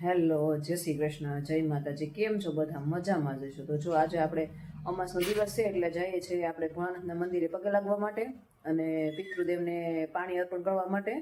Hello, જય શ્રી કૃષ્ણ, જય માતાજી. કેમ છો બધા? મજામાં જ છો? તો જો આજે આપણે અમાસનો દિવસ છે એટલે જઈએ છીએ આપણે ભોળાનાથના મંદિરે પગે લાગવા માટે અને પિતૃદેવને પાણી અર્પણ કરવા માટે.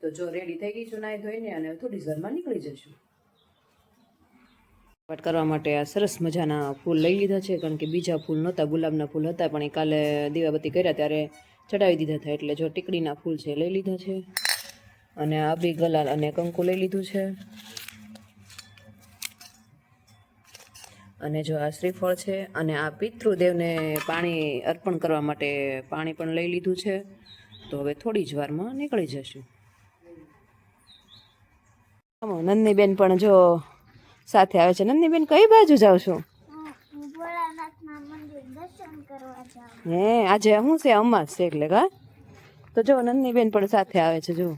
તો જો રેડી થઈ ગઈ છું નાઈ ધોઈને અને થોડી વારમાં નીકળી જશું. પાઠ કરવા માટે આ સરસ મજાના ફૂલ લઈ લીધા છે, કારણ કે બીજા ફૂલ નહોતા, ગુલાબના ફૂલ હતા પણ એ કાલે દીવાબત્તી કર્યા ત્યારે ચડાવી દીધા હતા, એટલે જો ટીકડીના ફૂલ છે લઈ લીધા છે. અને આ બી ગલાલ અને કંકુ લઈ લીધું છે. અને જો આ શ્રીફળ છે અને આ પિતૃદેવને પાણી અર્પણ કરવા માટે પાણી પણ લઈ લીધું છે. તો હવે થોડી જ વારમાં નીકળી જશું. નંદનીબેન પણ જો સાથે આવે છે. નંદનીબેન કઈ બાજુ જાવ છો? હે, આજે શું છે? અમાસ છે એટલે કા. તો જો નંદનીબેન પણ સાથે આવે છે. જો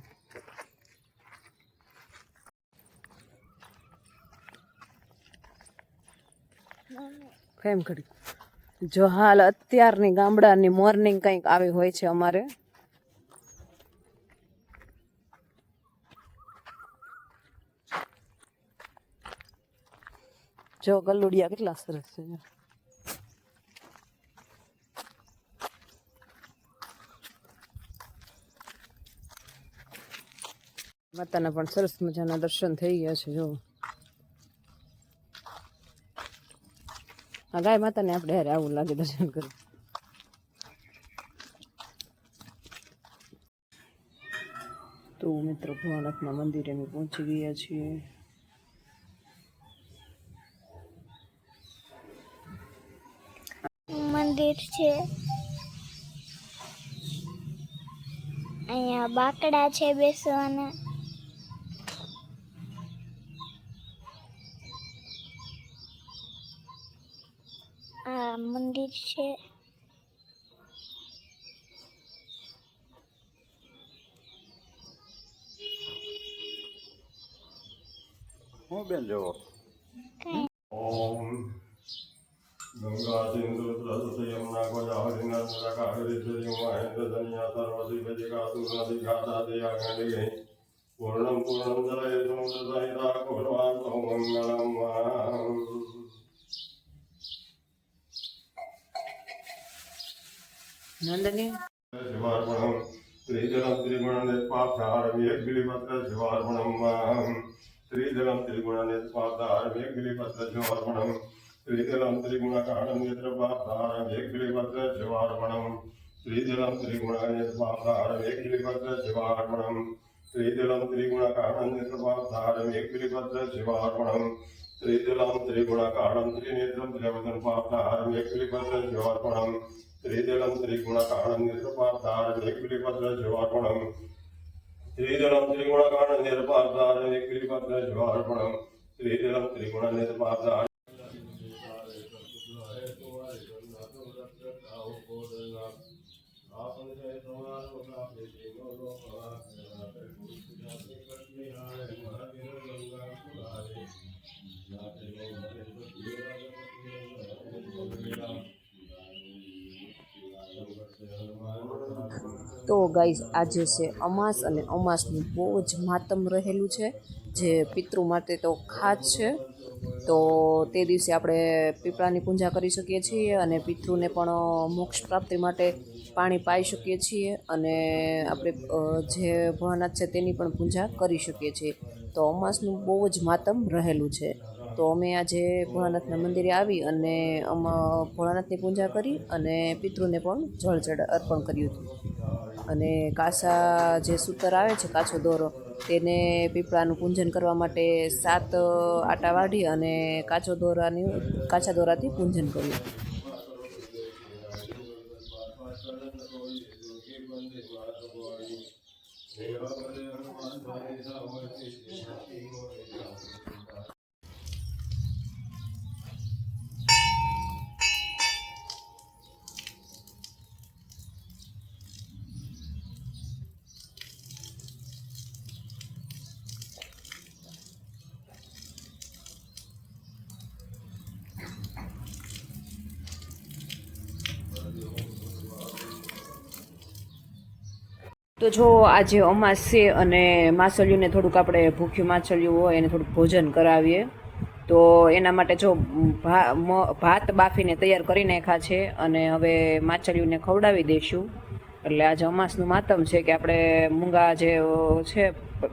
કેમ કરી જો હાલ અત્યારની ગામડાની મોર્નિંગ કંઈક આવી હોય છે અમારે. જો ગલુડિયા કેટલા સરસ છે. માતાના પણ સરસ મજાના દર્શન થઈ ગયા છે. જો આ ગાય માતાને આપણે હારે આવું લાગે દર્શન કરી. તો મિત્રો ભોળાનાથના મંદિરે અમે પહોંચી ગયા છીએ. મંદિર છે, અહીંયા બાકડા છે બેસવાના. આ મંદિર છે. હું બેન જોવો ઓમ ગંગા સિંધુ સરસ્વતી યમુના ગોદાવરી નર્મદા કાવેરી જયમુના મહેન્દ્રધનિયા સર્વદી વેદિકા સુરનદી ઘાટા દયા ગંગે પૂર્ણમ જલય સમુદ્રસહિતા કુર્વાંતો મંગલમ. નંદની શિવાર્પણમ ત્રિજલમ ત્રિગુણનિષ્પાપ્તારમ્યેગ્લિપત્ર શિવાર્પણમ ત્રિજલમ ત્રિગુણનિષ્પાપ્તારમ્યેગ્લિપત્ર શિવાર્પણમ ત્રિજલમ ત્રિગુણકાણમ નેત્રપાપ્તારમ્યેગ્લિપત્ર શિવાર્પણમ ત્રિજલમ ત્રિગુણનિષ્પાપ્તારમ્યેગ્લિપત્ર શિવાર્પણમ ત્રિજલમ ત્રિગુણકાણમ નેત્રપાપ્તારમ્યેગ્લિપત્ર શિવાર્પણમ ત્રિજલમ ત્રિગુણકાણમ ત્રિનેત્રમ ત્રિવદનપાપ્તારમ્યેગ્લિપત્ર શિવાર્પણમ ત્રિજલમ ત્રિગુણકાણમ નિર્પાપ્તારમ્યેગ્લિપત્ર શિવાર્પણમ ત્રિજલમ ત્રિગુણકાણમ નિર્પાપ્તારમ્યેગ્લિપત્ર શિવાર્પણમ ત્રિજલમ ત્રિગુણનિષ્પાપ્તાર. તો ગાઈઝ આજે છે અમાસ અને અમાસનું બહુ જ માતમ રહેલું છે, જે પિતૃ માટે તો ખાસ છે. તો તે દિવસે આપણે પીપળાની પૂજા કરી શકીએ છીએ અને પિતૃને પણ મોક્ષ પ્રાપ્તિ માટે પાણી પાઈ શકીએ છીએ અને આપણે જે ભોળાનાથ છે તેની પણ પૂજા કરી શકીએ છીએ. તો અમાસનું બહુ જ માતમ રહેલું છે. તો અમે આજે ભોળાનાથના મંદિરે આવી અને ભોળાનાથની પૂજા કરી અને પિતૃને પણ જળ અર્પણ કર્યું હતું. અને કાસા જે સૂતર આવે છે, કાચો દોરો, તેને પીપળાનું પૂજન કરવા માટે 7 આટા વાઢી અને કાચા દોરાથી પૂજન કર્યું. તો જો આજે અમાસ છે અને માછલીઓને થોડુંક આપણે ભૂખ્યું માછલીઓ હોય એને થોડુંક ભોજન કરાવીએ. તો એના માટે જો ભાત બાફીને તૈયાર કરી નાખ્યા છે અને હવે માછલીઓને ખવડાવી દઈશું. એટલે આજે અમાસનું માતમ છે કે આપણે મૂંગા જે છે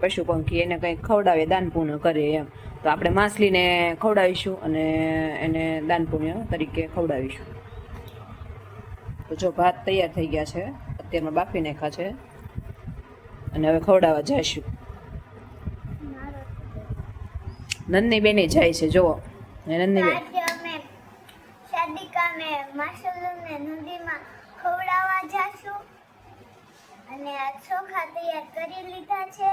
પશુ પંખી એને કંઈક ખવડાવીએ, દાન પુણ્ય કરીએ એમ. તો આપણે માછલીને ખવડાવીશું અને એને દાન પુણ્ય તરીકે ખવડાવીશું. તો જો ભાત તૈયાર થઈ ગયા છે, અત્યારમાં બાફી નાખ્યા છે અને હવે ખવડાવવા જઈશું. નંદની બેને જાય છે જો. નંદની બેન આજે અમે શાદીકા મે માશલ્લુને નદીમાં ખવડાવવા જાશું અને આ ચોખા તૈયાર કરી લીધા છે.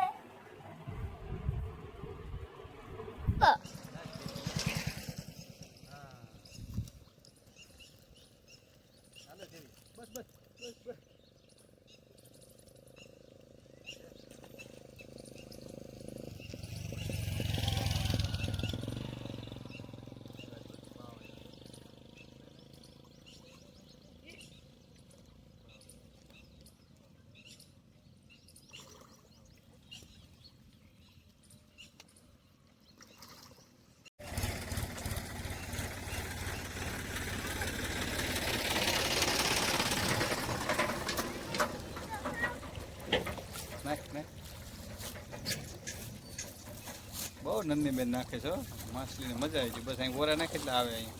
બહુ નંદની બેન નાખે છો માછલીને મજા આવી ગઈ. બસ અહીં ઓરા નાખે એટલે આવે અહીં.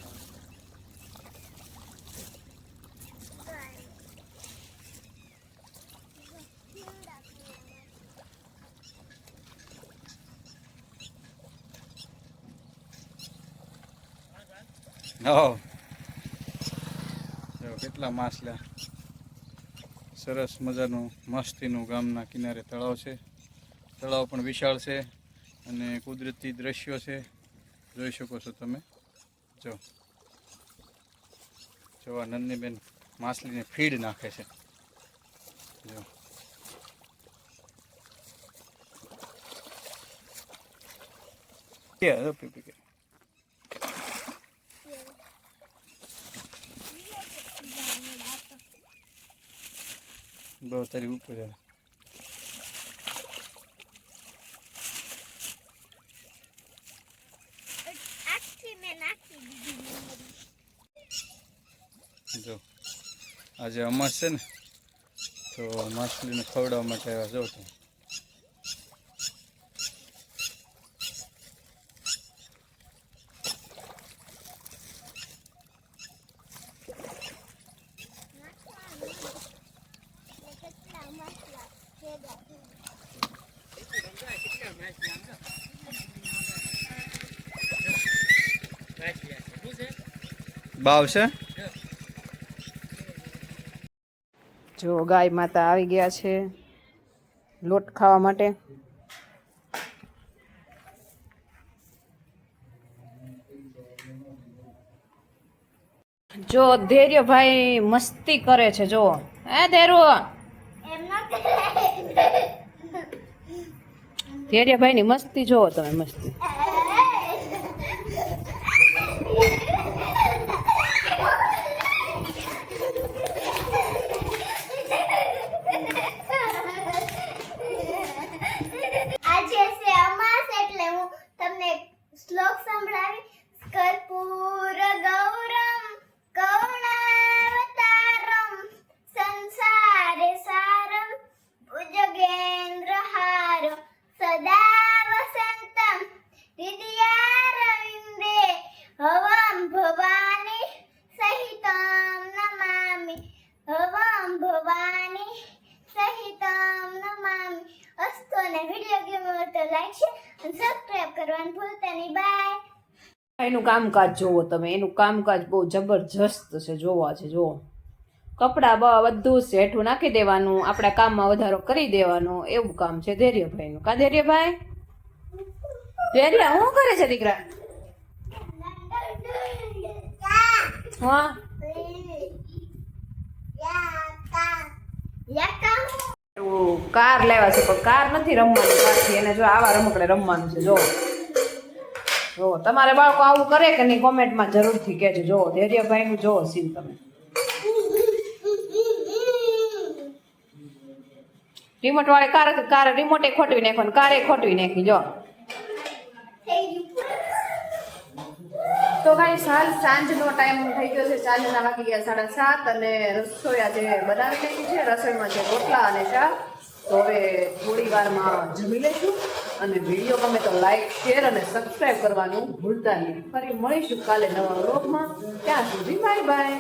જો કેટલા માછલા. સરસ મજાનું મસ્તીનું ગામના કિનારે તળાવ છે. તળાવ પણ વિશાળ છે અને કુદરતી દ્રશ્યો છે, જોઈ શકો છો તમે. જો આ નંદનીબેન માછલીને ફીડ નાખે છે. જો બહુ તારી ઉપર જો આજે અમાસ છે ને, તો માછલીને ખવડાવવા માટે આવ્યા. જો તમે ભાવ છે. જો ગાય માતા આવી ગયા છે લોટ ખાવા માટે. જો ધૈર્યભાઈ મસ્તી કરે છે. જો હે ધૈર્યભાઈ ની મસ્તી જોવો તમે. મસ્તી શ્લોક સંભળાવી. કર્પૂર ગૌરમ કરુણાવતારમ સંસારે સારમ ભુજગેન્દ્ર હારમ સદા વસંતમ હૃદયારવિંદે હવમ ભવાની સહિતમ નમામિ. હવમ ભવાની સહિતમ નમામિ. અસ્તુ. અને વિડીયો ગમ્યો હોય તો લાઈક શેર અને સબસ્ક્રાઇબ કરવાનું ભૂલતા નહીં. બાય. એનું કામકાજ જોવો તમે. એનું કામકાજ બહુ જબરજસ્ત છે. જોવા છે. જુઓ કપડાં બધું શેઠું નાખી દેવાનું, આપણા કામમાં વધારો કરી દેવાનો, એવું કામ છે ધૈર્યભાઈનું. કા ધૈર્યભાઈ? ધૈર્ય શું કરે છે દીકરા? હા કાર લેવા છે પણ કાર નથી રમવાની પાછી. એને જો આવા રમકડે રમવાનું છે. જો જો તમારે બાળકો આવું કરે કે નહીં કોમેન્ટમાં જરૂરથી કહેજો. જો ધૈર્યભાઈનું જો સીન તમે. રિમોટ વાળી કાર રિમોટે ખોટવી નાખ્યો ને કારે ખોટવી નાખી જો. થઈ ગયું. તો ભાઈ સાંજનો ટાઈમ થઈ ગયો છે. સાંજના વાગી ગયા 7:30 અને રસોઈ આજે બનાવી નાખી છે. રસોઈમાં છે રોટલા અને ચા. તો હવે થોડી વારમાં જમી લઈશું અને વિડીયો ગમે તો લાઈક શેર અને સબસ્ક્રાઈબ કરવાનું ભૂલતા નહીં. ફરી મળીશું કાલે નવા વ્લોગમાં. ત્યાં સુધી બાય બાય.